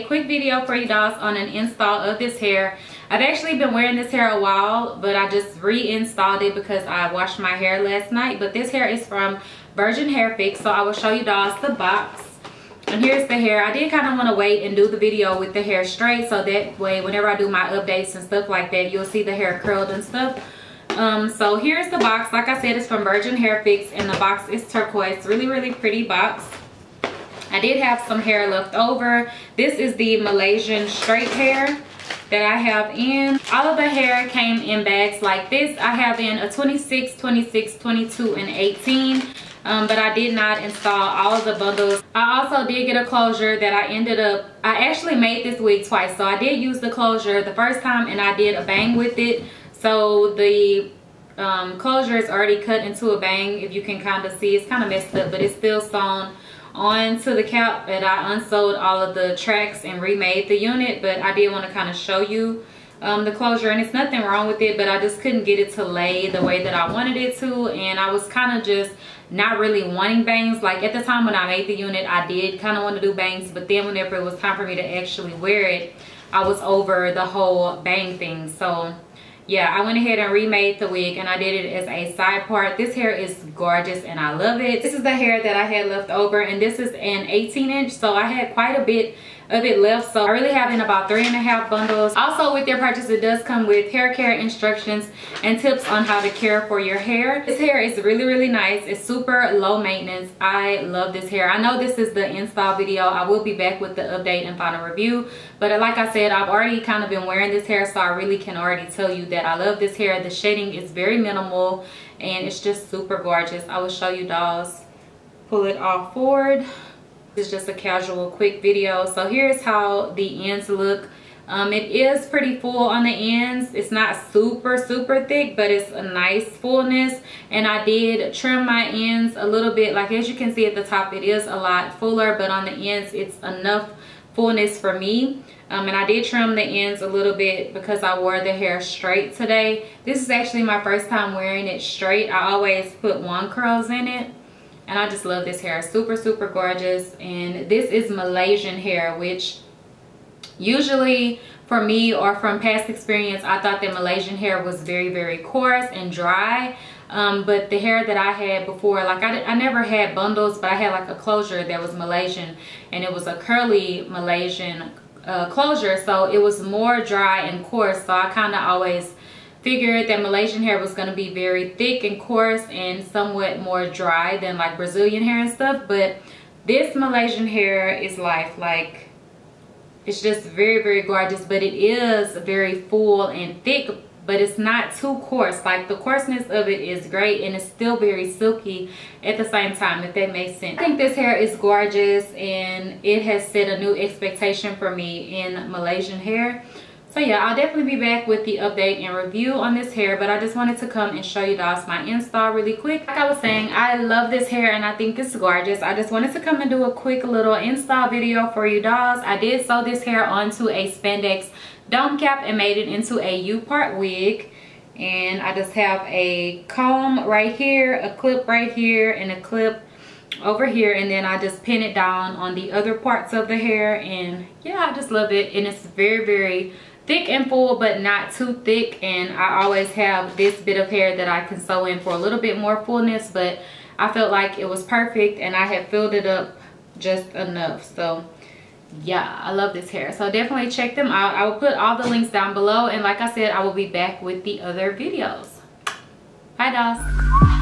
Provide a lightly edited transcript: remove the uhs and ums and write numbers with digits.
a quick video for you guys on an install of this hair. I've actually been wearing this hair a while, but I just reinstalled it because I washed my hair last night. But this hair is from Virgin Hair Fix, so I will show you guys the box. And here's the hair. I did kind of want to wait and do the video with the hair straight, so that way whenever I do my updates and stuff like that, you'll see the hair curled and stuff. So here's the box. Like I said, it's from Virgin Hair Fix, and the box is turquoise. Really pretty box. I did have some hair left over. This is the Malaysian straight hair that I have in. All of the hair came in bags like this. I have in a 26, 26, 22, and 18. But I did not install all of the bundles. I also did get a closure that I actually made this wig twice. So I did use the closure the first time and I did a bang with it. So the closure is already cut into a bang. If you can kind of see, it's kind of messed up, but it's still sewn onto the cap. And I unsold all of the tracks and remade the unit, but I did want to kind of show you the closure, and it's nothing wrong with it, but I just couldn't get it to lay the way that I wanted it to, and I was kind of just not really wanting bangs. Like at the time when I made the unit, I did kind of want to do bangs, but then whenever it was time for me to actually wear it, I was over the whole bang thing. So yeah, I went ahead and remade the wig, and I did it as a side part. This hair is gorgeous and I love it. This is the hair that I had left over, and this is an 18-inch, so I had quite a bit of it left, so I really have in about 3.5 bundles. Also, with your purchase, it does come with hair care instructions and tips on how to care for your hair. This hair is really nice. It's super low maintenance. I love this hair. I know this is the install video. I will be back with the update and final review, but like I said, I've already kind of been wearing this hair, so I really can already tell you that I love this hair. The shading is very minimal and it's just super gorgeous. I will show you dolls. Pull it all forward. It's just a casual quick video. So here's how the ends look. It is pretty full on the ends. It's not super thick, but it's a nice fullness, and I did trim my ends a little bit. Like as you can see at the top, it is a lot fuller, but on the ends it's enough fullness for me. And I did trim the ends a little bit because I wore the hair straight today. This is actually my first time wearing it straight. I always put one curls in it. And I just love this hair. Super gorgeous. And this is Malaysian hair, which usually for me, or from past experience, I thought that Malaysian hair was very coarse and dry. But the hair that I had before, like I never had bundles, but I had like a closure that was Malaysian, and it was a curly Malaysian closure, so it was more dry and coarse. So I kind of always figured that Malaysian hair was going to be very thick and coarse and somewhat more dry than like Brazilian hair and stuff. But this Malaysian hair is life. Like it's just very gorgeous, but it is very full and thick, but it's not too coarse. Like the coarseness of it is great, and it's still very silky at the same time, if that makes sense. I think this hair is gorgeous, and it has set a new expectation for me in Malaysian hair. So yeah, I'll definitely be back with the update and review on this hair, but I just wanted to come and show you guys my install really quick. Like I was saying, I love this hair and I think it's gorgeous. I just wanted to come and do a quick little install video for you guys. I did sew this hair onto a spandex dome cap and made it into a U-part wig. And I just have a comb right here, a clip right here, and a clip over here, and then I just pin it down on the other parts of the hair. And yeah, I just love it, and it's very thick and full, but not too thick. And I always have this bit of hair that I can sew in for a little bit more fullness, but I felt like it was perfect and I had filled it up just enough. So yeah, I love this hair. So definitely check them out. I will put all the links down below, and like I said, I will be back with the other videos. Bye guys.